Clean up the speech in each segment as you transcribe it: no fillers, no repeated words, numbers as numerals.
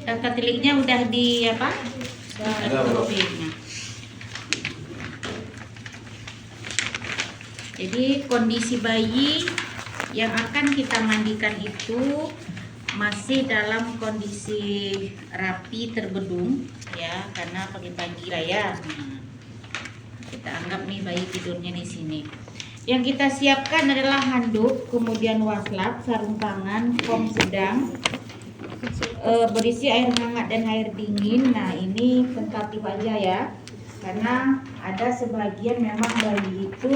Daftar tiliknya udah di apa? Nah. Jadi kondisi bayi yang akan kita mandikan itu masih dalam kondisi rapi terbedung ya, karena pagi-pagi lah ya. Nah, kita anggap nih bayi tidurnya di sini. Yang kita siapkan adalah handuk, kemudian waslap, sarung tangan, foam sedang, berisi air hangat dan air dingin. Nah ini tentatif aja ya, karena ada sebagian memang bayi itu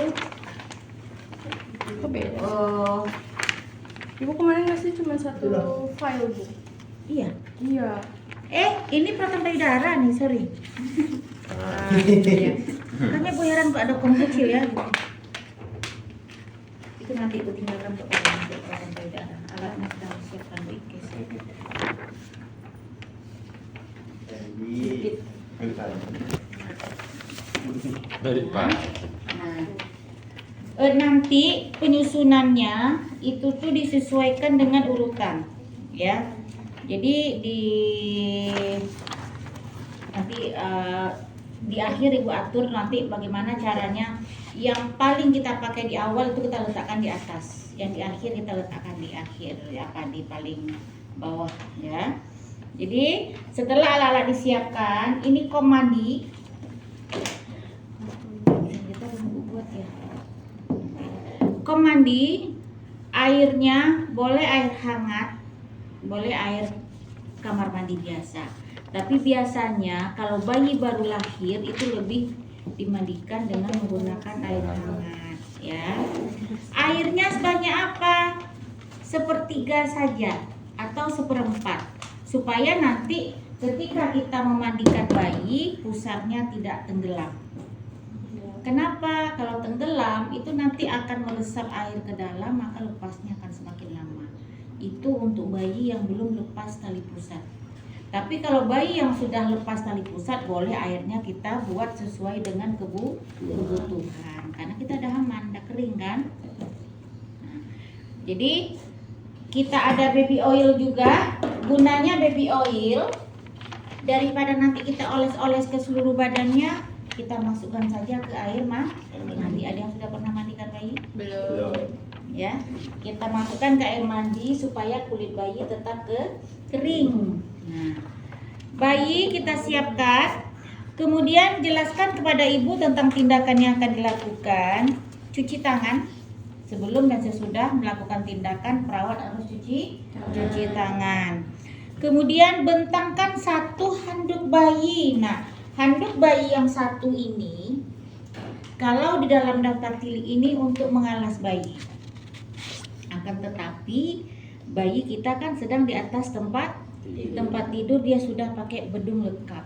Ibu kemarin ngasih cuma satu file, Bu. Iya. Iya. Ini proton payudara nih, sorry. Iya. Makanya gue heran kok ada kom kecil ya gitu. Itu nanti gue tinggalkan untuk proton payudara. Alatnya sedang disiapkan Bu Ikes. Dari Pak. Nanti penyusunannya itu tuh disesuaikan dengan urutan ya. Jadi nanti di akhir Ibu atur nanti bagaimana caranya. Yang paling kita pakai di awal itu kita letakkan di atas, yang di akhir kita letakkan di akhir ya, di paling bawah ya. Jadi setelah alat-alat disiapkan, ini kom mandi. Kom mandi, airnya boleh air hangat, boleh air kamar mandi biasa. Tapi biasanya kalau bayi baru lahir itu lebih dimandikan dengan menggunakan air hangat ya. Airnya sebanyak apa? Sepertiga saja atau seperempat, supaya nanti ketika kita memandikan bayi pusarnya tidak tenggelam. Kenapa? Kalau tenggelam itu nanti akan meresap air ke dalam, maka lepasnya akan semakin lama. Itu untuk bayi yang belum lepas tali pusat. Tapi kalau bayi yang sudah lepas tali pusat, boleh airnya kita buat sesuai dengan kebutuhan. Karena kita udah aman, udah kering kan. Nah, jadi kita ada baby oil juga. Gunanya baby oil, daripada nanti kita oles-oles ke seluruh badannya, kita masukkan saja ke air mandi. Ada yang sudah pernah mandikan bayi? Belum. Ya, kita masukkan ke air mandi supaya kulit bayi tetap kering. Nah, bayi kita siapkan, kemudian jelaskan kepada ibu tentang tindakan yang akan dilakukan. Cuci tangan sebelum dan sesudah melakukan tindakan, perawat harus cuci tangan. Kemudian bentangkan satu handuk bayi. Nah, handuk bayi yang satu ini, kalau di dalam daftar tilik ini untuk mengalas bayi. Akan tetapi bayi kita kan sedang di atas tempat tidur, dia sudah pakai bedung lengkap.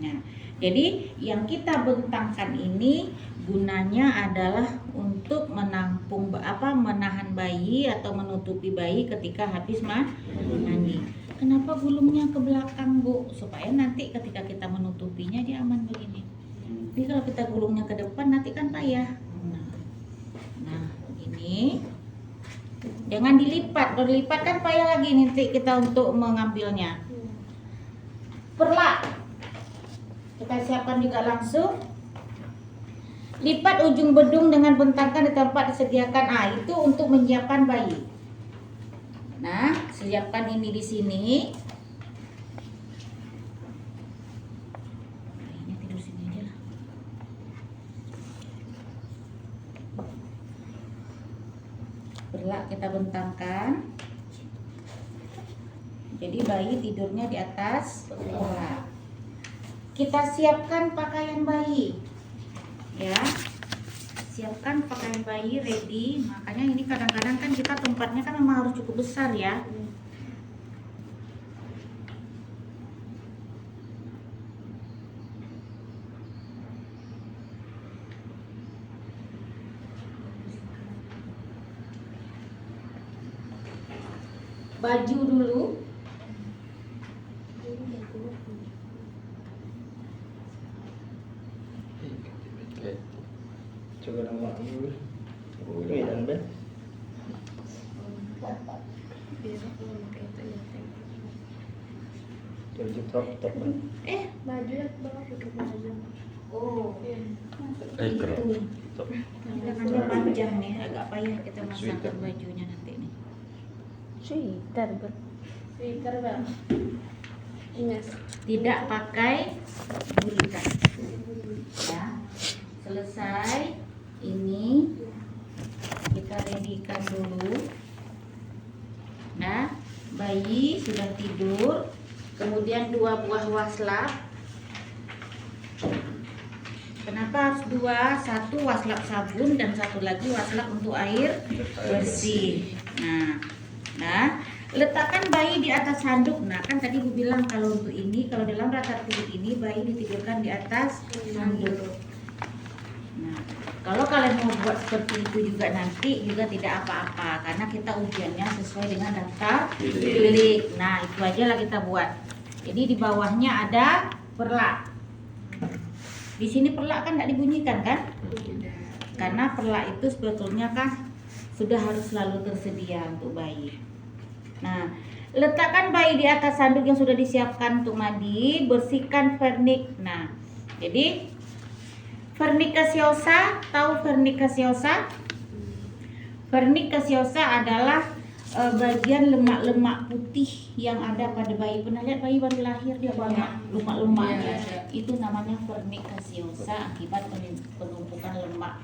Nah, jadi yang kita bentangkan ini gunanya adalah untuk menahan bayi atau menutupi bayi ketika habis mandi. Kenapa gulungnya ke belakang, Bu? Supaya nanti ketika kita menutupinya dia aman begini. Jadi kalau kita gulungnya ke depan nanti kan payah. Nah, begini. Jangan dilipat. Kalau dilipat kan payah lagi nanti kita untuk mengambilnya. Perlak. Kita siapkan juga langsung. Lipat ujung bedung dengan bentangkan di tempat disediakan. Itu untuk menyiapkan bayi. Nah, siapkan ini di sini. Bayinya tidur sini aja lah. Perlak kita bentangkan. Jadi bayi tidurnya di atas perlak. Kita siapkan pakaian bayi. Ya. Siapkan pakaian bayi ready. Makanya ini kadang-kadang kan kita tempatnya kan memang harus cukup besar ya. Baju dulu. Coba nama dulu. Ini dan Ben. Jadi top top. Baju ya bawah pakai baju. Oh, Iya. Ekor. itu. Top. Tangannya panjang nih, agak payah kita masangkan Sweater. bajunya nanti nih. Sweater bang. Yes. Tidak pakai gurikan. Ya, selesai. Ini kita readykan dulu. Nah, bayi sudah tidur. Kemudian 2 buah waslap. Kenapa harus 2? 1 waslap sabun dan 1 lagi waslap untuk air bersih. Nah, letakkan bayi di atas handuk. Nah, kan tadi Bu bilang kalau untuk ini, kalau dalam rata tidur ini bayi ditidurkan di atas handuk. Nah, kalau kalian mau buat seperti itu juga nanti juga tidak apa-apa karena kita ujiannya sesuai dengan daftar bilik. Nah, itu aja lah kita buat. Jadi di bawahnya ada perlak. Di sini perlak kan tidak dibunyikan kan? Karena perlak itu sebetulnya kan sudah harus selalu tersedia untuk bayi. Nah, letakkan bayi di atas handuk yang sudah disiapkan untuk mandi, bersihkan vernik. Nah, jadi vernik gaseosa, tahu vernik gaseosa? Vernik gaseosa adalah bagian lemak-lemak putih yang ada pada bayi. Pernah lihat bayi baru lahir dia banyak lemak-lemak ya? Itu namanya vernik gaseosa akibat penumpukan lemak.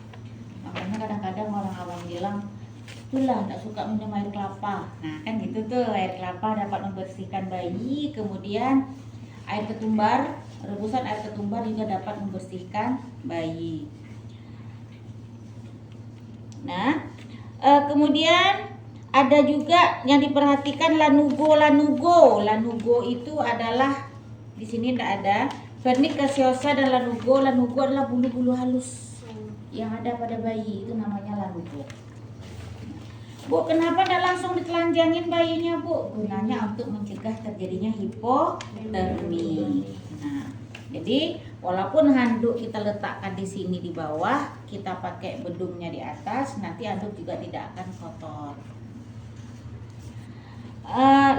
Makanya kadang-kadang orang awam bilang, itulah tak suka minum air kelapa. Nah kan gitu tuh, air kelapa dapat membersihkan bayi. Kemudian air ketumbar, rebusan air ketumbar juga dapat membersihkan bayi. Nah, kemudian ada juga yang diperhatikan lanugo. Lanugo itu adalah di sini tidak ada. Vernik gaseosa dan lanugo. Lanugo adalah bulu-bulu halus yang ada pada bayi, itu namanya lanugo. Bu, kenapa tidak langsung ditelanjangin bayinya, Bu? Gunanya untuk mencegah terjadinya hipotermi. Nah, jadi walaupun handuk kita letakkan di sini di bawah, kita pakai bedungnya di atas, nanti handuk juga tidak akan kotor.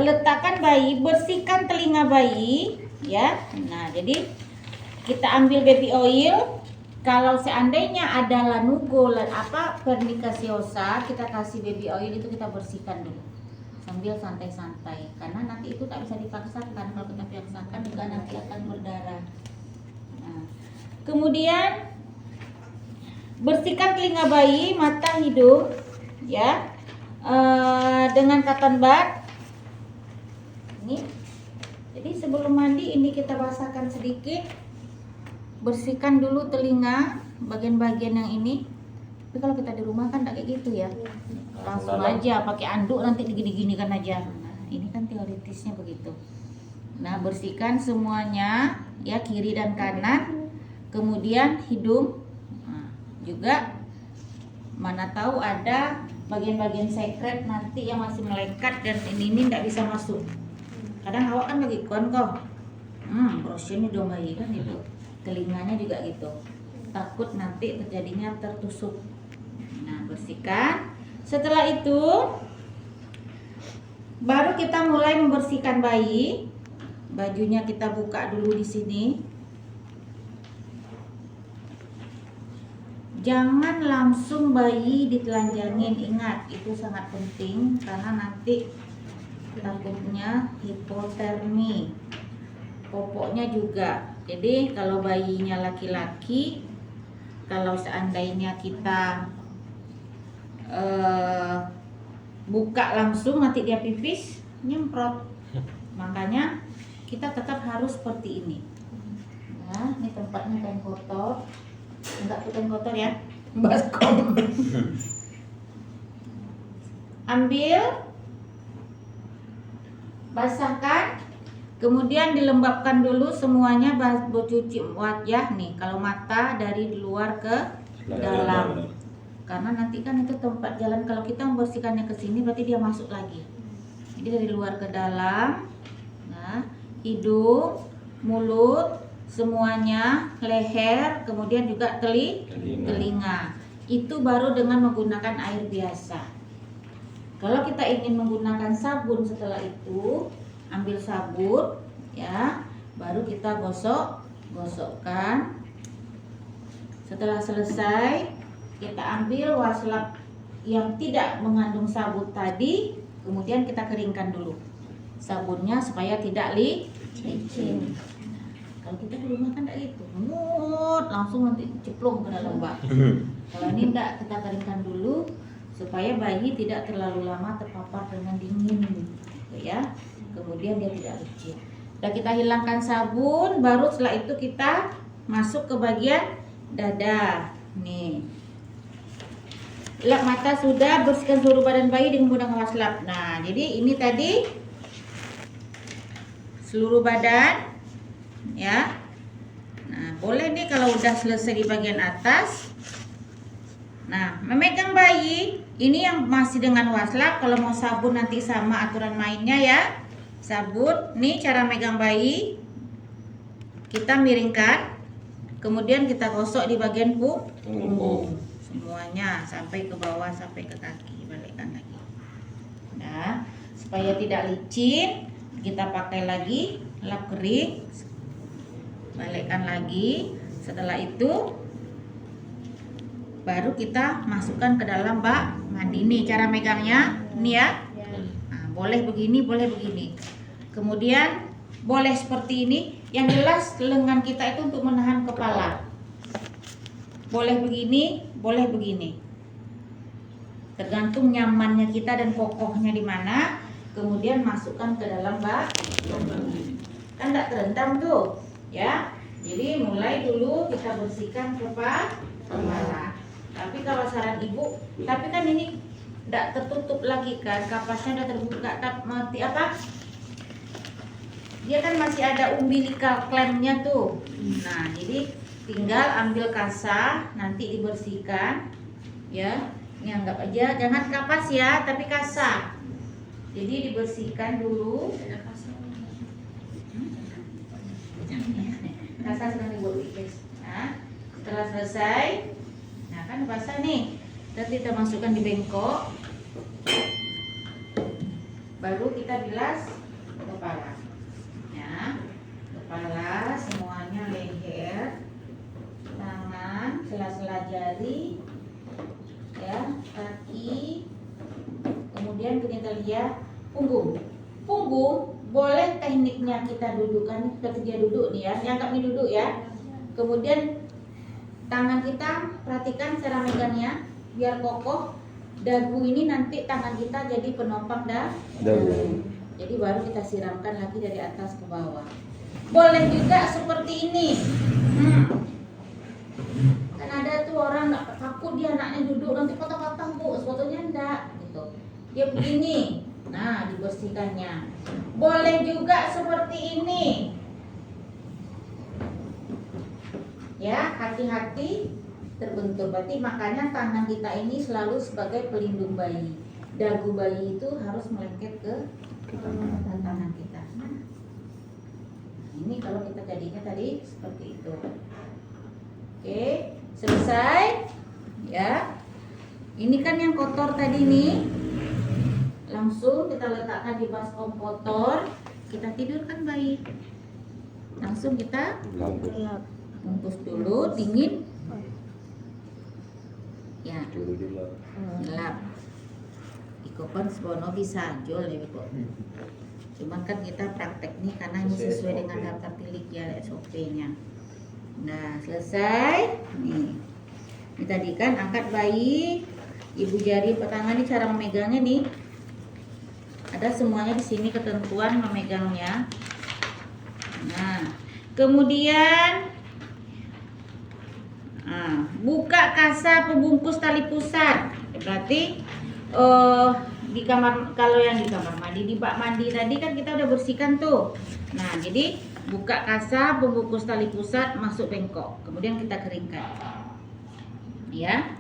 Letakkan bayi, bersihkan telinga bayi, ya. Nah, jadi kita ambil baby oil. Kalau seandainya ada lanugo, vernik gaseosa, kita kasih baby oil itu kita bersihkan dulu sambil santai-santai, karena nanti itu tak bisa dipaksakan. Kalau kita paksakan juga nanti akan berdarah. Nah, kemudian bersihkan telinga bayi, mata, hidung, ya, dengan cotton bud. Ini, jadi sebelum mandi ini kita basahkan sedikit. Bersihkan dulu telinga, bagian-bagian yang ini. Tapi kalau kita di rumah kan tak kayak gitu ya, langsung aja pakai anduk nanti digini-gini kan aja. Nah, ini kan teoritisnya begitu. Nah, bersihkan semuanya ya, kiri dan kanan. Kemudian hidung. Nah, juga mana tahu ada bagian-bagian sekret nanti yang masih melekat dan ini tidak bisa masuk. Kadang awak kan lagi kok, brosnya dong bayi kan gitu. Telinganya juga gitu, takut nanti terjadinya tertusuk. Nah, bersihkan. Setelah itu baru kita mulai membersihkan bayi. Bajunya kita buka dulu di sini. Jangan langsung bayi ditelanjangin, ingat itu sangat penting karena nanti takutnya hipotermi. Popoknya juga. Jadi kalau bayinya laki-laki, kalau seandainya kita buka langsung nanti dia pipis nyemprot. Makanya kita tetap harus seperti ini. Nah, ini tempatnya kain kotor. Enggak kain kotor ya, baskom. Ambil, basahkan. Kemudian dilembabkan dulu semuanya, cuci wajah nih. Kalau mata dari luar ke dalam. Karena nanti kan itu tempat jalan, kalau kita membersihkannya ke sini berarti dia masuk lagi. Jadi dari luar ke dalam. Nah, hidung, mulut, semuanya, leher, kemudian juga telinga. Itu baru dengan menggunakan air biasa. Kalau kita ingin menggunakan sabun setelah itu, ambil sabun ya. Baru kita gosokkan. Setelah selesai, kita ambil waslap yang tidak mengandung sabun tadi, kemudian kita keringkan dulu sabunnya supaya tidak licin. Kalau kita di rumah kan tidak gitu, langsung nanti ceplong ke dalam bak. Kalau ini tidak, kita keringkan dulu supaya bayi tidak terlalu lama terpapar dengan dingin, gitu ya. Kemudian dia tidak licin. Udah kita hilangkan sabun, baru setelah itu kita masuk ke bagian dada. Nih, lap mata sudah, bersihkan seluruh badan bayi dengan menggunakan waslap. Nah, jadi ini tadi seluruh badan, ya. Nah, boleh nih kalau udah selesai di bagian atas. Nah, memegang bayi ini yang masih dengan waslap. Kalau mau sabun nanti sama aturan mainnya ya. Sabun, nih cara megang bayi. Kita miringkan, kemudian kita gosok di bagian punggung. Semuanya sampai ke bawah, sampai ke kaki, balikkan lagi. Nah, supaya tidak licin, kita pakai lagi lap kering, balikkan lagi. Setelah itu baru kita masukkan ke dalam bak mandi. Nih cara megangnya, nih ya. Nah, boleh begini, boleh begini. Kemudian boleh seperti ini. Yang jelas lengan kita itu untuk menahan kepala. Boleh begini, boleh begini. Tergantung nyamannya kita dan kokohnya di mana. Kemudian masukkan ke dalam bak. Kan tidak terendam tuh, ya. Jadi mulai dulu kita bersihkan kepala. Tapi kalau saran ibu, tapi kan ini tidak tertutup lagi kan, kapasnya udah terbuka. Mati apa? Dia kan masih ada umbilical clamp-nya tuh. Nah, jadi tinggal ambil kasa, nanti dibersihkan, ya. Ini anggap aja, jangan kapas ya, tapi kasa. Jadi dibersihkan dulu. Kasa sedang dibuat wipes. Nah, setelah selesai, nah kan basah nih. Dan kita masukkan di bengkok. Baru kita bilas kepala. Ya, kepala semuanya, leher, tangan, sela-sela jari, ya, kaki, kemudian genitalia, punggung. Punggung boleh tekniknya kita dudukkan, kita kerja duduk nih ya, dianggap ini duduk ya. Kemudian tangan kita perhatikan cara megangnya biar kokoh. Dagu ini nanti tangan kita jadi penopang dagu. Jadi baru kita siramkan lagi dari atas ke bawah. Boleh juga seperti ini. Kan ada tuh orang takut dia anaknya duduk nanti patah-patah bu, sebetulnya enggak gitu. Dia begini. Nah, dibersihkannya. Boleh juga seperti ini. Ya, hati-hati terbentur. Berarti makanya tangan kita ini selalu sebagai pelindung bayi. Dagu bayi itu harus melengket ke tangan kita. Nah, ini kalau kita jadinya tadi seperti itu. Oke, selesai. Ya. Ini kan yang kotor tadi nih. Langsung kita letakkan di baskom kotor. Kita tidurkan bayi. Langsung kita bungkus dulu, dingin. Ya, gelap. Ikopon sebono bisa jual ya kok. Cuman kan kita praktek nih karena ini sesuai dengan daftar tilik ya SOP-nya. Nah, selesai. Nih. Ini tadi kan angkat bayi, ibu jari tangan ini cara memegangnya nih. Ada semuanya di sini ketentuan memegangnya. Nah, kemudian buka kasa pembungkus tali pusat. Berarti di kamar, kalau yang di kamar mandi, di bak mandi tadi kan kita udah bersihkan tuh. Nah, jadi buka kasa pembungkus tali pusat, masuk bengkok, kemudian kita keringkan. Ya.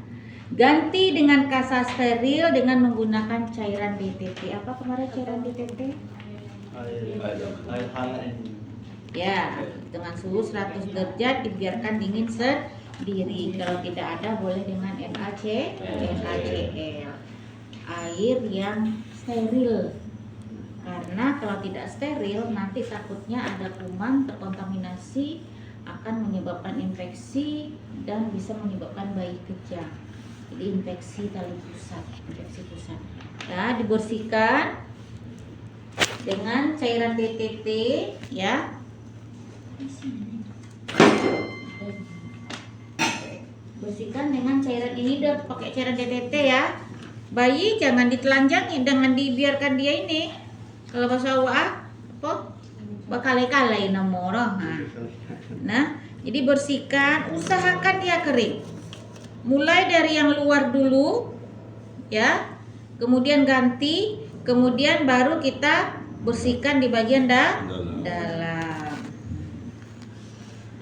Ganti dengan kasa steril dengan menggunakan cairan DTT. Apa kemarin cairan DTT? Air hangat ini. Ya, dengan suhu 100 derajat dibiarkan dingin sendiri. Kalau tidak ada boleh dengan NaCl. Air yang steril. Karena kalau tidak steril nanti takutnya ada kuman terkontaminasi, akan menyebabkan infeksi dan bisa menyebabkan bayi kejang. Jadi infeksi tali pusat, infeksi pusat. Ya, dibersihkan dengan cairan DTT ya. Bersihkan dengan cairan ini, udah pakai cairan DTT ya. Bayi jangan ditelanjangi, jangan dibiarkan dia ini. Kalau bahasa apa? Bakal-kalai nama orang. Nah, jadi bersihkan, usahakan dia kering. Mulai dari yang luar dulu ya. Kemudian ganti, kemudian baru kita bersihkan di bagian dalam.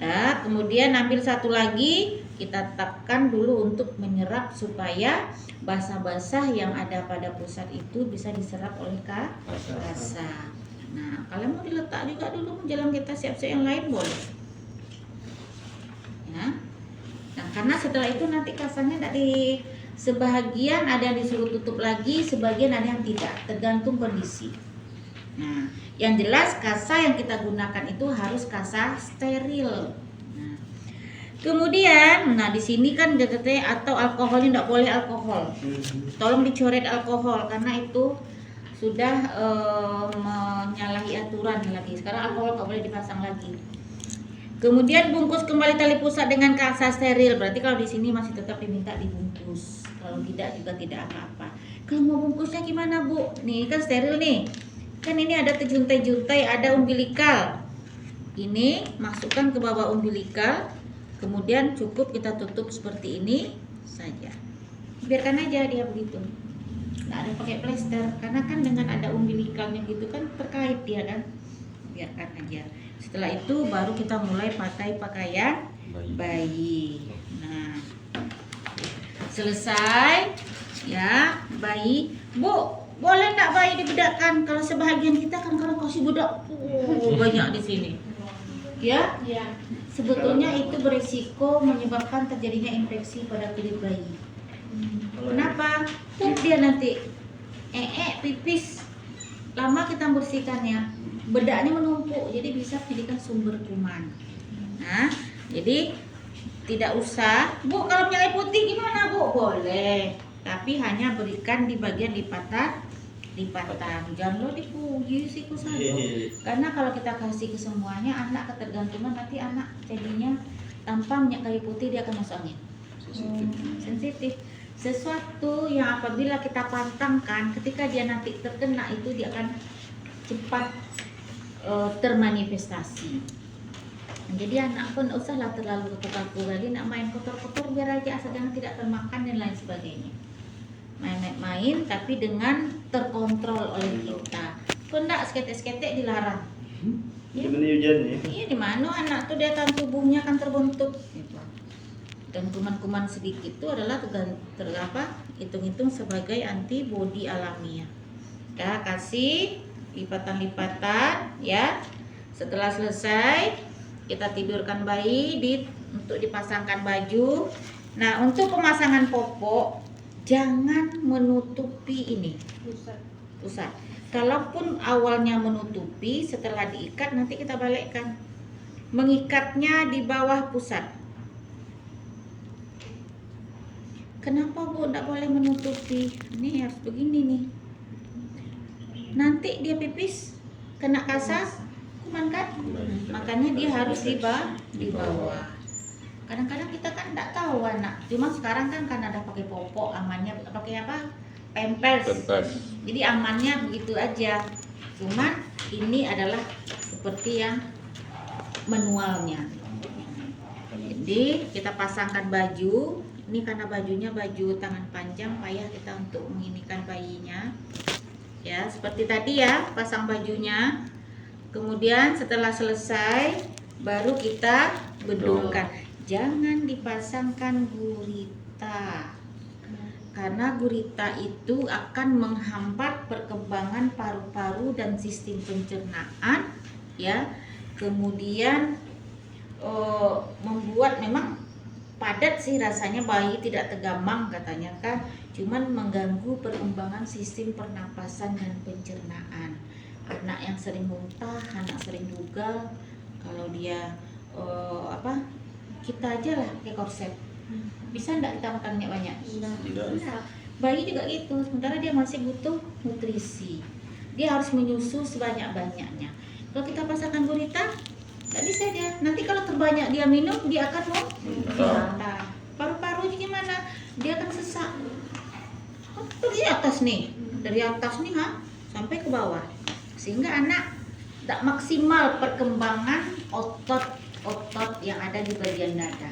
Nah, kemudian ambil satu lagi, kita tapkan dulu untuk menyerap supaya basah-basah yang ada pada pusat itu bisa diserap oleh kasa. Nah, kalian mau diletak juga dulu menjelang kita siap-siap yang lain boleh. Ya. Nah, karena setelah itu nanti kasanya dari sebagian ada yang disuruh tutup lagi, sebagian ada yang tidak, tergantung kondisi. Nah, yang jelas kasa yang kita gunakan itu harus kasa steril. Nah, kemudian, nah di sini kan DTT atau alkohol ini tidak boleh alkohol. Tolong dicoret alkohol karena itu sudah menyalahi aturan lagi. Sekarang alkohol nggak boleh dipasang lagi. Kemudian bungkus kembali tali pusat dengan kasa steril. Berarti kalau di sini masih tetap diminta dibungkus. Kalau tidak juga tidak apa-apa. Kalau mau bungkusnya gimana, Bu? Nih kan steril nih. Kan ini ada juntai-juntai, ada umbilikal. Ini masukkan ke bawah umbilikal. Kemudian cukup kita tutup seperti ini saja. Biarkan aja dia begitu. Nggak ada pakai plester karena kan dengan ada umbilikalnya gitu kan terkait dia kan. Biarkan aja. Setelah itu baru kita mulai pakai pakaian bayi. Nah, selesai ya bayi. Bu, boleh nggak bayi dibedakkan? Kalau sebahagian kita kan kalau kasih bedak banyak di sini. Ya? Ya. Sebetulnya itu berisiko menyebabkan terjadinya infeksi pada kulit bayi. Kenapa? Dia nanti pipis. Lama kita bersihkannya, bedaknya menumpuk, jadi bisa jadikan sumber kuman. Nah, jadi tidak usah, Bu, kalau minyak putih gimana, Bu? Boleh, tapi hanya berikan di bagian lipatan. Jangan lo dipuji sih karena kalau kita kasih ke semuanya anak ketergantungan, nanti anak jadinya tanpa minyak kayu putih dia akan masuk angin. Sensitif. Sesuatu yang apabila kita pantangkan, ketika dia nanti terkena itu dia akan cepat termanifestasi. Jadi anak pun usahlah terlalu kaku lagi, nak main kotor-kotor biar aja asal jangan tidak termakan dan lain sebagainya. Main tapi dengan terkontrol oleh kita. Kok enggak sketek-sketek dilarang. Ya. Hujan ya. Iya, di mana anak tuh dia kan tubuhnya kan terbentuk gitu. Dan kuman-kuman sedikit itu adalah hitung-hitung sebagai antibodi alamiah. Ya, kasih lipatan-lipatan ya. Setelah selesai kita tidurkan bayi untuk dipasangkan baju. Nah, untuk pemasangan popok jangan menutupi ini pusat. Kalaupun awalnya menutupi, setelah diikat nanti kita balikkan. Mengikatnya di bawah pusat. Kenapa, Bu, tidak boleh menutupi? Ini harus begini nih. Nanti dia pipis kena kasa kuman kan? Makanya dia harus di bawah. Kadang-kadang kita kan tidak tahu anak. Cuma sekarang kan karena ada pakai popok, amannya pakai apa? Pampers. Jadi amannya begitu aja. Cuman ini adalah seperti yang manualnya. Jadi kita pasangkan baju. Ini karena bajunya baju tangan panjang, payah kita untuk menginikan bayinya. Ya, seperti tadi ya, pasang bajunya. Kemudian setelah selesai baru kita bedulkan. Jangan dipasangkan gurita. Karena gurita itu akan menghambat perkembangan paru-paru dan sistem pencernaan ya. Kemudian membuat memang padat sih rasanya, bayi tidak tegamang katanya kan, cuman mengganggu perkembangan sistem pernapasan dan pencernaan. anak yang sering muntah, anak sering dugal, kalau dia kita aja lah pakai korset. Bisa enggak kita makan banyak? Tidak. Bayi juga gitu, sementara dia masih butuh nutrisi. Dia harus menyusu sebanyak-banyaknya. Kalau kita pasangkan gurita, nggak bisa dia. Nanti kalau terbanyak dia minum, dia akan muntah. Paru-parunya gimana? Dia akan sesak. Dari atas nih, sampai ke bawah. Sehingga anak tak maksimal perkembangan otot-otot yang ada di bagian dada.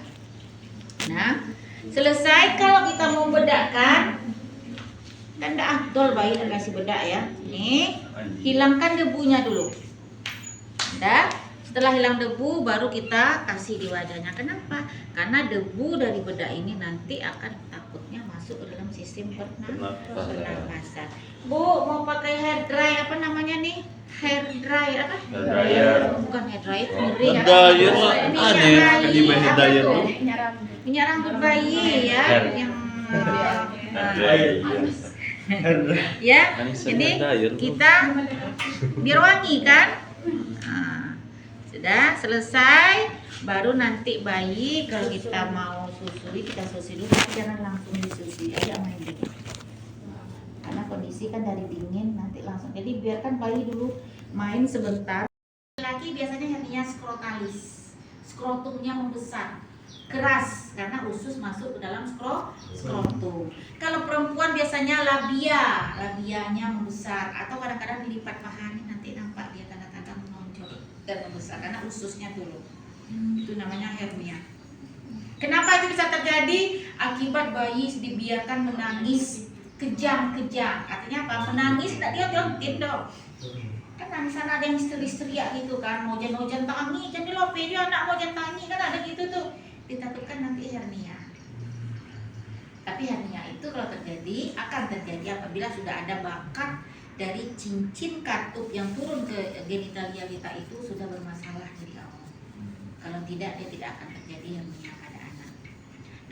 Nah, selesai kalau kita mau bedakan, kan dah afdol bayi dan kasih bedak ya. Nih, hilangkan debunya dulu. Dah, setelah hilang debu baru kita kasih di wadahnya. Kenapa? Karena debu dari bedak ini nanti akan takutnya masuk ke dalam sistem pernapasan. Bu, mau pakai hair dry apa namanya nih? Hair dry apa? Dryer. Bukan hair dry, ngeri ya. Dryer Minyak aneh. bayi, Di bayi apa dryer tuh? tuh. Minyak rambut bayi ya, yang ya. Jadi kita biar wangi kan. Nah, sudah selesai, baru nanti bayi kalau kita mau susui, kita susui dulu, jangan langsung disusui aja main dikit. Karena kondisi kan dari dingin nanti langsung. Jadi biarkan bayi dulu main sebentar. Laki biasanya hernia skrotalis, skrotumnya membesar, keras karena usus masuk ke dalam skrotum. Kalau perempuan biasanya labianya membesar atau kadang-kadang dilipat paha nih, nanti nampak dia tanda-tanda menonjol dan membesar karena ususnya dulu. Itu namanya hernia. Kenapa itu bisa terjadi? Akibat bayi dibiarkan menangis kejang-kejang. Artinya apa? Menangis tidak dia jontin dong. Kan nangisan ada yang histeri-teriak gitu kan, mau jen tangi, jangan dilope dia anak mau jen tangi kan ada gitu tuh. Ditakutkan nanti hernia. Tapi hernia itu kalau terjadi akan terjadi apabila sudah ada bakat dari cincin katup yang turun ke genitalia kita itu sudah bermasalah dari awal. Kalau tidak, dia tidak akan terjadi hernia pada anak.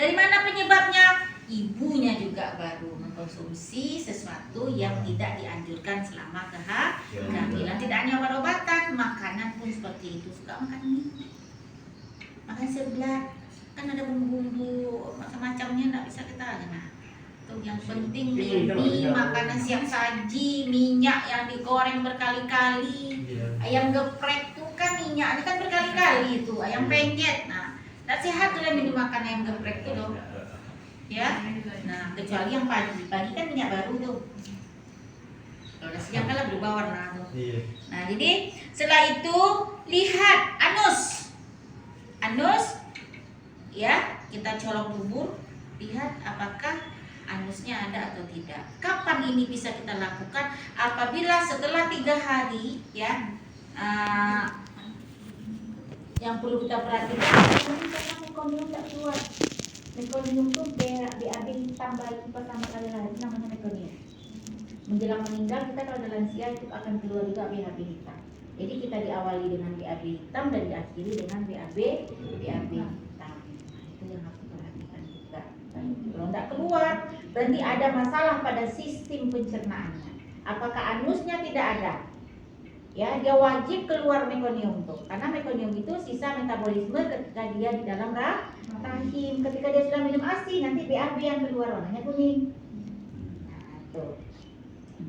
Dari mana penyebabnya? Ibunya juga baru mengkonsumsi sesuatu yang tidak dianjurkan selama kehamilan. Tidak hanya obat-obatan, makanan pun seperti itu. Suka makan mie, makan seblak, kan ada bumbu-bumbu macam-macamnya, tidak bisa kita nah. Tuh yang penting mie, makanan siap saji, minyak yang digoreng berkali-kali, ayam geprek tuh kan minyaknya kan berkali-kali itu, ayam penyet. Nah, tidak sehat tuh yang makan ayam geprek tuh loh. Ya, nah kecuali yang pagi kan minyak baru tuh. Kalau udah siang kan berubah warna tuh. Nah jadi setelah itu lihat anus, ya kita colok dubur, lihat apakah anusnya ada atau tidak. Kapan ini bisa kita lakukan? Apabila setelah 3 hari, ya, yang perlu kita perhatikan karena mekonium tidak keluar. Mekonium itu BAB tambahin pertama kali lahir namanya mekonium. Menjelang meninggal kita kalau ada lansia itu akan keluar juga BAB hitam. Jadi kita diawali dengan BAB hitam dan diakhiri dengan BAB hitam. Nah, itu yang harus diperhatikan juga. Kalau tidak keluar berarti ada masalah pada sistem pencernaannya. Apakah anusnya tidak ada? Ya, dia wajib keluar mekonium tuh. Karena mekonium itu sisa metabolisme ketika dia di dalam rahim. Ketika dia sudah minum ASI, nanti BAB yang keluar warnanya kuning. Nah, tuh.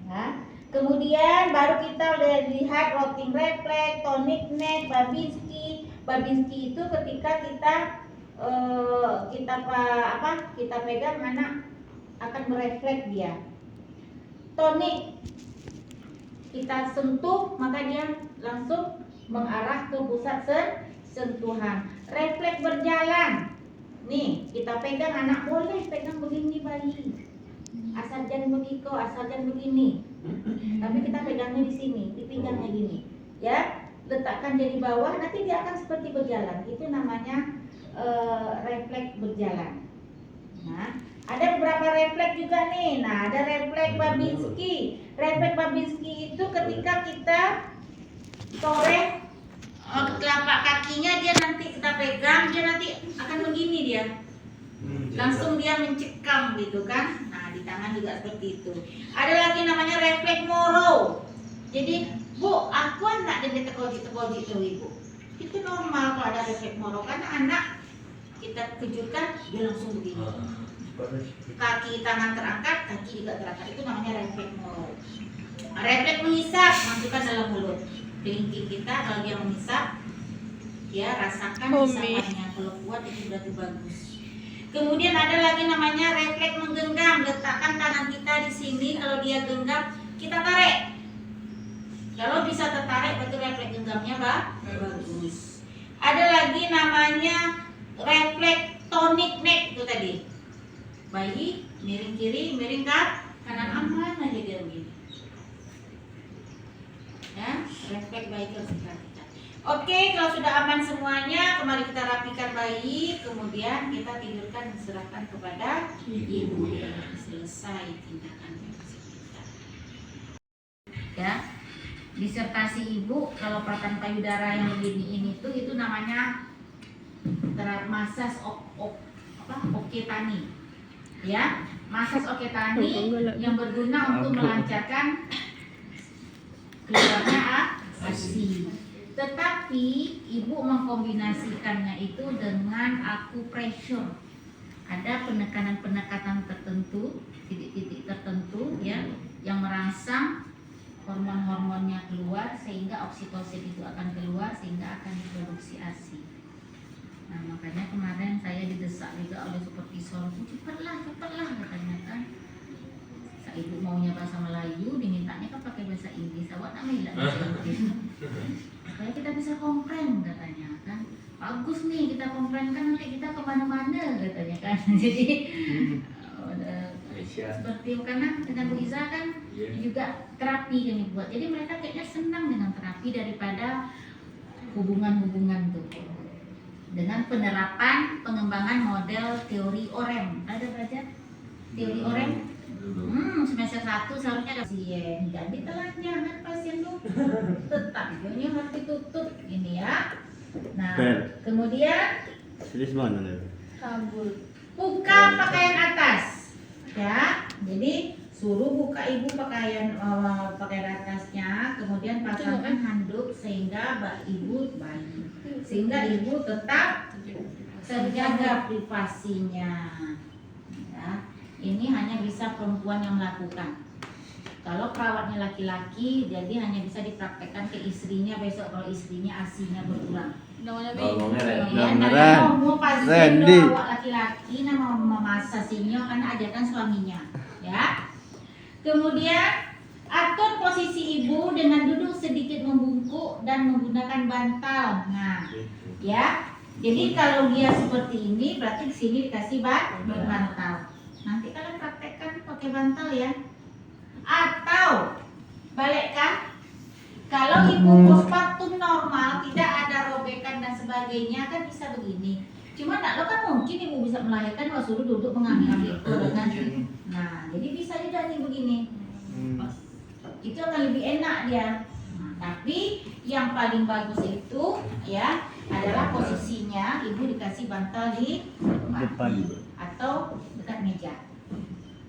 Nah, kemudian baru kita udah lihat rotting reflex, tonic neck, Babinski. Babinski itu ketika kita pegang anak akan merefleks dia. Tonic kita sentuh maka dia langsung mengarah ke pusat sentuhan. Refleks berjalan. Nih, kita pegang anak boleh pegang begini bayi. Asal jangan begitu, asal jangan begini. Tapi kita pegangnya di sini, di pinggangnya gini. Ya, letakkan dia di bawah, nanti dia akan seperti berjalan. Itu namanya refleks berjalan. Nah, ada beberapa refleks juga nih. Nah, ada refleks Babinski. Refleks Babinski itu ketika kita toreh telapak kakinya, dia nanti kita pegang, dia nanti akan begini dia. Langsung dia mencekam gitu kan. Nah, di tangan juga seperti itu. Ada lagi namanya refleks Moro. Jadi Bu, aku anak jadi tekoji tuh ibu. Itu normal kalau ada refleks moro karena anak kita kejutkan dia langsung begini. Kaki tangan terangkat, kaki juga terangkat. Itu namanya refleks moro. Refleks menghisap, masukkan dalam mulut. Kelingking kita kalau dia menghisap, ya rasakan hisapannya. Kalau kuat itu berarti bagus. Kemudian ada lagi namanya refleks menggenggam. Letakkan tangan kita di sini. Kalau dia genggam, kita tarik. Kalau bisa tertarik, berarti refleks genggamnya bagus. Ada lagi namanya refleks tonic neck itu tadi. Bayi miring kiri, miring kanan, aman aja dia begini. Ya, refleks bayi harus diperhatikan. Oke, kalau sudah aman semuanya, kembali kita rapikan bayi, kemudian kita tidurkan dan serahkan kepada ibu. Selesai tindakan biopsi kita. Ya, disertasi ibu kalau perataan payudara yang begini ini tuh itu namanya masas oketani. Ya, masas oketani yang berguna untuk melancarkan keluarnya ASI. Tetapi ibu mengkombinasikannya itu dengan acupressure. Ada penekanan-penekanan tertentu, titik-titik tertentu ya yang merangsang hormon-hormonnya keluar sehingga oksitosin itu akan keluar sehingga akan diproduksi ASI. Nah, makanya kemarin saya didesak juga oleh supervisor, cepatlah katanya kan. Ibu maunya bahasa Melayu, dimintanya kan pakai bahasa Inggris. Awak nak bilang bahasa Inggris. Supaya kita bisa kompren katanya kan. Bagus nih kita kompren kan nanti kita kemana-mana katanya kan. Jadi seperti karena dengan Bu Iza kan juga terapi yang dibuat. Jadi mereka kayaknya senang dengan terapi daripada hubungan-hubungan tuh. Dengan penerapan pengembangan model teori OREM. Ada belajar teori OREM? Semester 1 seharusnya ada pasien. Jadi telatnya kan pasien tuh tetap hidungnya harus ditutup ini ya. Nah, kemudian Kabul. buka pakaian atas. Ya, jadi suruh buka ibu pakaian atasnya, kemudian pasangkan handuk sehingga ibu bayi, sehingga ibu tetap terjaga privasinya. Ya, ini hanya bisa perempuan yang melakukan. Kalau perawatnya laki-laki, jadi hanya bisa dipraktekkan ke istrinya besok kalau istrinya ASI-nya berkurang. Mau pasien awak laki-laki nama memasasinya karena ajarkan suaminya, ya. Kemudian atur posisi ibu dengan duduk sedikit membungkuk dan menggunakan bantal. Nah, ya. Jadi kalau dia seperti ini, berarti di sini dikasih bantal. Nanti kalian praktekkan pakai bantal ya. Atau balikkan. Kalau ibu postpartum normal, tidak ada robekan dan sebagainya, kan bisa begini. Cuma lo kan mungkin ibu bisa melahirkan kalau suruh duduk mengambil kan. Nah, jadi bisa juga nih begini. Itu akan lebih enak dia. Nah, tapi yang paling bagus itu ya adalah posisinya ibu dikasih bantal di depan atau dekat meja.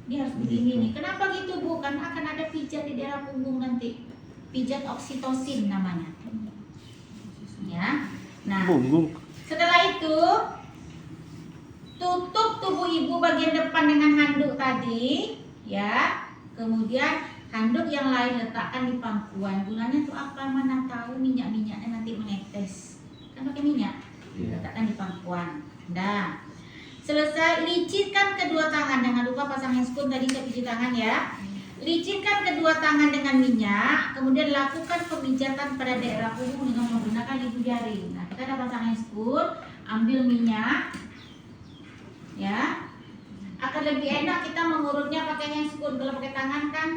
Dia harus begini nih. Kenapa gitu Bu? Karena akan ada pijat di daerah punggung nanti. Pijat oksitosin namanya. Ya. Nah, setelah itu tutup tubuh ibu bagian depan dengan handuk tadi, ya. Kemudian handuk yang lain letakkan di pangkuan. Gunanya tuh apa? Mana tahu minyak-minyaknya nanti menetes. Kan pakai minyak. Letakkan di pangkuan. Dah. Selesai, licitkan kedua tangan. Jangan lupa pasang handscoon tadi saya cuci tangan ya. Licitkan kedua tangan dengan minyak, kemudian lakukan pemijatan pada daerah punggung dengan menggunakan ibu jari. Nah, kita ada pasang handscoon, ambil minyak, ya. Akan lebih enak kita mengurutnya pakai handscoon. Kalau pakai tangan kan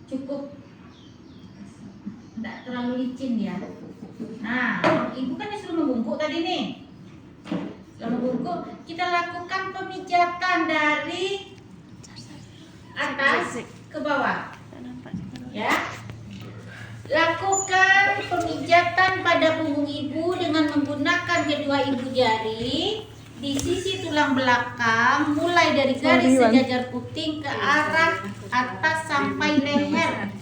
cukup, tidak terlalu licin ya. Nah, ibu kan disuruh membungkuk tadi nih. Setelah membungkuk, kita lakukan pemijatan dari atas ke bawah, ya. Lakukan pemijatan pada punggung ibu dengan menggunakan kedua ibu jari di sisi tulang belakang, mulai dari garis sejajar puting ke arah atas sampai leher,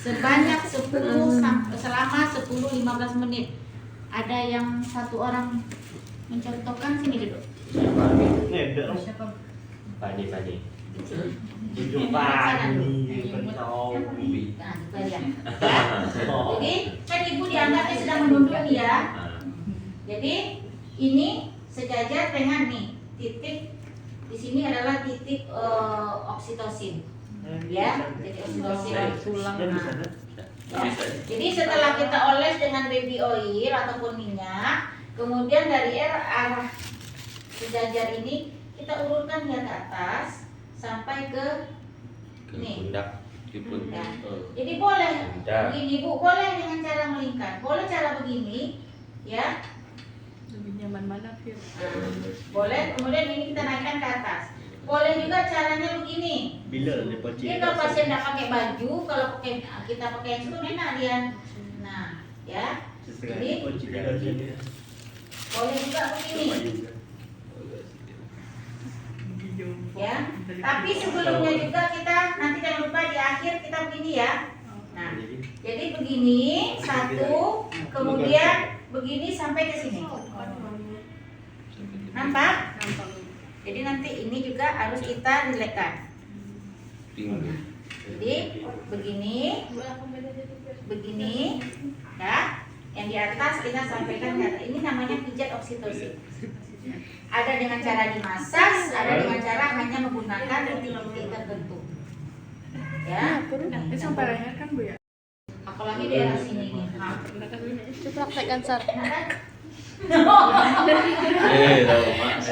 sebanyak 10 selama 10-15 menit. Ada yang satu orang mencontohkan, sini duduk. Nih, udah. Padi. Jujur pagi, pentau. Nah, kalian. Ya. Jadi kan ibu dianggapnya sedang menunduk nih ya. Jadi ini sejajar dengan nih titik di sini adalah titik oksitosin. Ya, jadi oksitosin tulang. Jadi setelah kita oles dengan baby oil ataupun minyak, kemudian dari arah sejajar ini kita urutkan dia ke atas sampai ke ini. Pundak. Ya. Jadi boleh begini Bu, boleh dengan cara melingkar, boleh cara begini, ya. Lebih nyaman mana, Fir? Boleh, kemudian ini kita naikkan ke atas. Boleh juga caranya begini. Bila lepas Jadi kalau pasien tidak pakai baju, kalau kita pakai yang itu enak dia. Nah, ya. Jadi boleh juga begini. Ya. Tapi sebelumnya juga kita nanti jangan lupa di akhir kita begini ya. Nah, jadi begini satu, kemudian begini sampai ke sini. Nampak? Jadi nanti ini juga harus kita rilekkan. Jadi begini, ya. Yang di atas kita sampaikan kata ini namanya pijat oksitosin. Ada dengan cara dimasas, ada dengan cara hanya menggunakan titik-titik tertentu. Ya. Ini sampai leher kan, Bu ya? Apalagi daerah sini nih. Nah. Coba praktekkan, Sar. Tahu Mak.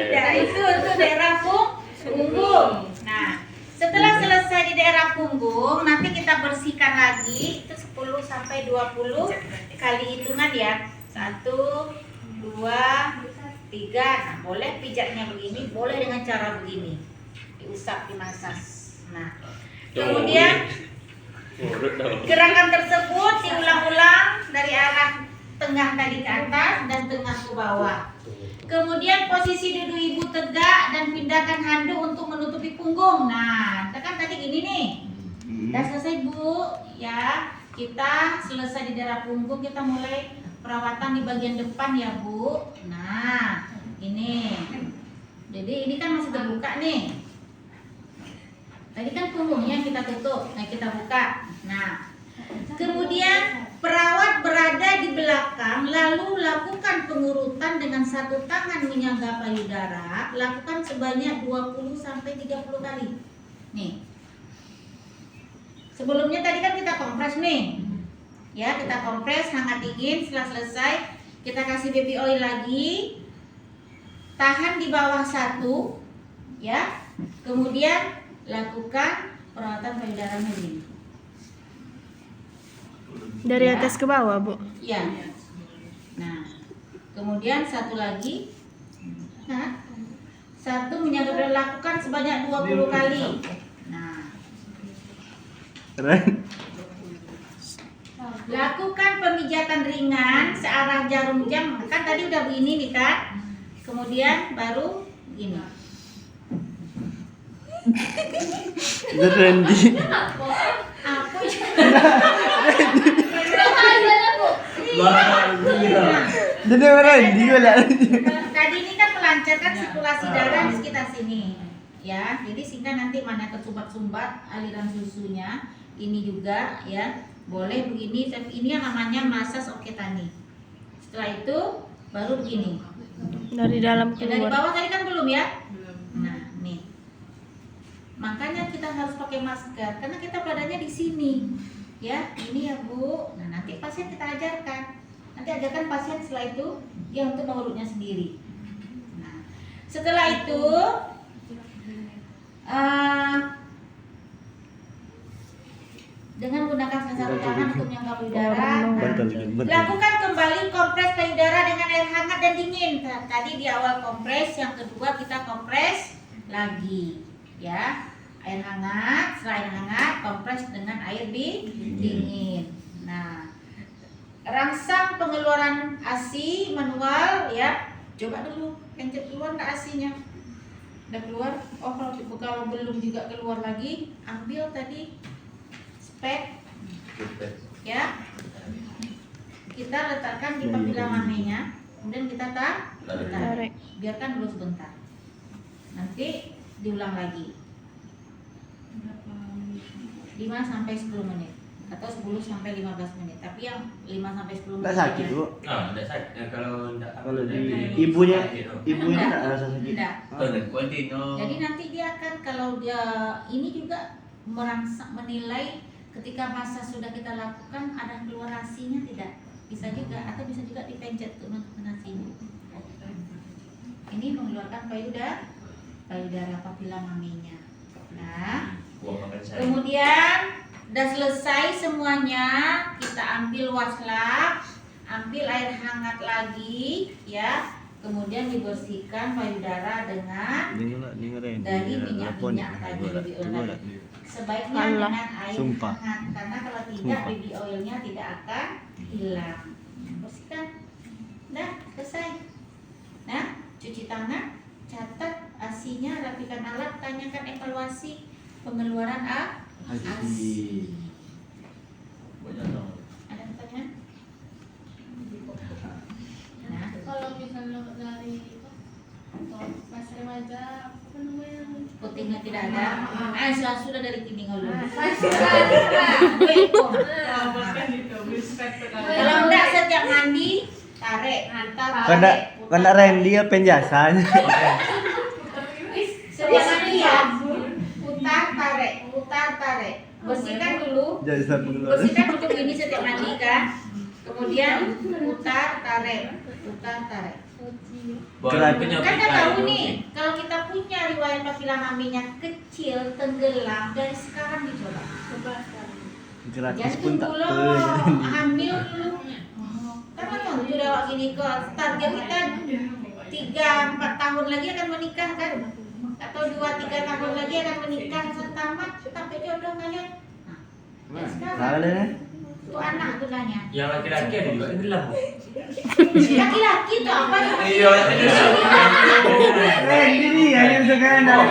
Udah itu daerah punggung. Nah, setelah selesai di daerah punggung, nanti kita bersihkan lagi itu 10 sampai 20 kali hitungan ya. 1 2 3. Nah, boleh pijatnya begini, boleh dengan cara begini. Diusap, dimasas. Nah, kemudian gerakan tersebut diulang-ulang dari arah tengah tadi ke atas dan tengah ke bawah. Kemudian posisi duduk ibu tegak dan pindahkan handuk untuk menutupi punggung. Nah, kita kan tadi gini nih. Udah selesai Bu, ya. Kita selesai di daerah punggung, kita mulai perawatan di bagian depan ya Bu. Nah, ini. Jadi ini kan masih terbuka nih. Tadi kan punggungnya kita tutup, nah kita buka. Nah, kemudian perawat berada di belakang, lalu lakukan pengurutan dengan satu tangan menyangga payudara, lakukan sebanyak 20 sampai 30 kali. Nih. Sebelumnya tadi kan kita kompres nih. Ya, kita kompres hangat dingin. Setelah selesai, kita kasih baby oil lagi. Tahan di bawah 1, ya. Kemudian lakukan perawatan payudara ini. Dari Ya. atas ke bawah, Bu. Ya. Nah, kemudian satu lagi. Nah, satu menyangga lakukan sebanyak 20 kali. Nah, lakukan pemijatan ringan searah jarum jam. Kan tadi udah begini nih kan. Kemudian baru begini. Randy. Apa? Jadi Randy wala. Tadi ini kan melancarkan sirkulasi darah di sekitar sini, ya. Jadi sehingga nanti mana tersumbat-sumbat aliran susunya, ini juga ya boleh begini. Tapi ini yang namanya masas oketani. Setelah itu baru begini. Dari dalam Ya, dari keluar. bawah tadi kan belum ya. Nah, nih. Makanya kita harus pakai masker karena kita badannya di sini. Ya, ini ya Bu. Nah, nanti pasien kita ajarkan. Nanti ajarkan pasien setelah itu dia untuk mengurutnya sendiri. Nah, setelah itu dengan menggunakan sensor tangan untuk menyangga payudara. Lakukan kembali kompres payudara dengan air hangat dan dingin. Nah, tadi di awal kompres, yang kedua kita kompres lagi, ya. Air hangat, setelah air hangat, kompres dengan air dingin. Nah, rangsang pengeluaran ASI manual, ya. Coba dulu, pencet keluar nggak ASI-nya? Udah keluar? Oh, kalau belum juga keluar lagi, ambil tadi spek Ya. Kita letakkan di papila mamenya, kemudian kita tarik. Biarkan dulu sebentar. Nanti diulang lagi. 5 sampai 10 menit atau 10 sampai 15 menit. Tapi yang 5 sampai 10 menit. Enggak sakit, aja. Bu. Nah, tidak sakit. Kalau tidak Kalau di ibunya enggak rasa sakit. Enggak. Continue. Jadi nanti dia akan, kalau dia ini juga menilai ketika masa sudah kita lakukan ada keluar asinya tidak, bisa juga, atau bisa juga dipencet untuk menentukan asinya. Ini mengeluarkan payudara papila maminya. Nah, kemudian udah selesai semuanya, kita ambil washcloth, ambil air hangat lagi, ya. Kemudian dibersihkan payudara dengan dari minyak tadi baby oil. Sebaiknya dengan air hangat, karena kalau tidak baby oilnya tidak akan hilang. Bersihkan, dah selesai. Nah, cuci tangan, catat asinya, rapikan alat, tanyakan evaluasi pengeluaran asi. Ada pertanyaan? Nah, Kalau misalnya dari pas remaja, apa namanya? putingnya tidak ada. Sudah dari kini dulu. Kalau enggak setiap mandi tarik, Karena Randy ya penjelasan. setiap mandi ya, putar tarik. Bersihkan dulu. Bersihkan dulu ini setiap mandi kan. Kemudian putar tarik. Kan kita tahu nih, kalau kita punya riwayat papila maminya kecil, tenggelam, dari sekarang dicoba. Gratis Jangan pun tak dulu, hamil dulu. Karena tuh udah awak gini kok, target kita 3-4 tahun lagi akan menikah kan, atau 2-3 tahun lagi akan menikah, tamat sampai jodoh kalian. Nah, sekarang tuh anak tuh nanya. Yang laki-laki ada juga tenggelam. Laki-laki tuh apa? Iya. Randy nih yang sekarang.